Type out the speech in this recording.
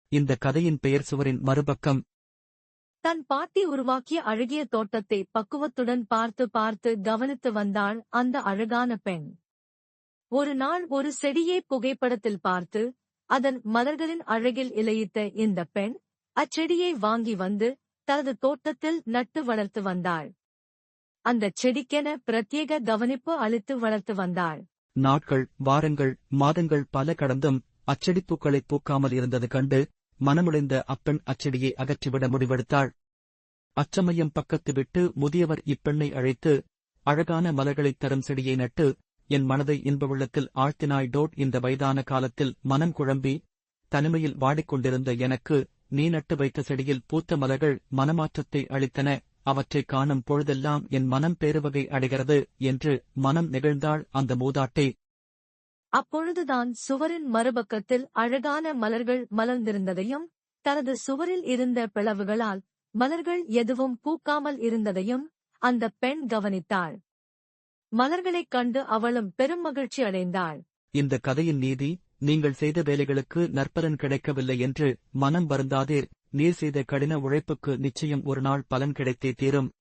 இந்த கதையின் பெயர் சுவரின் மறுபக்கம். தன் பாட்டி உருவாக்கிய அழகிய தோட்டத்தை பக்குவத்துடன் பார்த்து பார்த்து கவனித்து வந்தாள் அந்த அழகான பெண். ஒரு நாள் ஒரு செடியை புகைப்படத்தில் பார்த்து அதன் மலர்களின் அழகில் இலயித்த இந்த பெண் அச்செடியை வாங்கி வந்து தனது தோட்டத்தில் நட்டு வளர்த்து வந்தாள். அந்தச் செடிக்கென பிரத்யேக கவனிப்பு அளித்து வளர்த்து வந்தாள். நாட்கள், வாரங்கள், மாதங்கள் பல கடந்தும் அச்செடிப்பூக்களை பூக்காமல் இருந்தது கண்டு மனமுடைந்த அப்பெண் அச்செடியை அகற்றிவிட முடிவெடுத்தாள். அச்சமயம் பக்கத்து விட்டு முதியவர் இப்பெண்ணை அழைத்து, அழகான மலர்களைத் தரும் செடியை நட்டு என் மனதை இன்ப வெள்ளத்தில் ஆழ்த்தினாய். இந்த வயதான காலத்தில் மனம் குழம்பி தனிமையில் வாடிக்கொண்டிருந்த எனக்கு நீ நட்டு வைத்த செடியில் பூத்த மலர்கள் மனமாற்றத்தை அளித்தன. அவற்றைக் காணும் பொழுதெல்லாம் என் மனம் பேருவகை அடைகிறது என்று மனம் நெகிழ்ந்தாள் அந்த மூதாட்டி. அப்பொழுதுதான் சுவரின் மறுபக்கத்தில் அழகான மலர்கள் மலர்ந்திருந்ததையும் தனது சுவரில் இருந்த பிளவுகளால் மலர்கள் எதுவும் பூக்காமல் இருந்ததையும் அந்த பெண் கவனித்தாள். மலர்களைக் கண்டு அவளும் பெரும் மகிழ்ச்சி அடைந்தாள். இந்த கதையின் நீதி, நீங்கள் செய்த வேலைகளுக்கு நற்பலன் கிடைக்கவில்லை என்று மனம் வருந்தாதீர். நீர் செய்த கடின உழைப்புக்கு நிச்சயம் ஒரு நாள் பலன் கிடைத்தே தீரும்.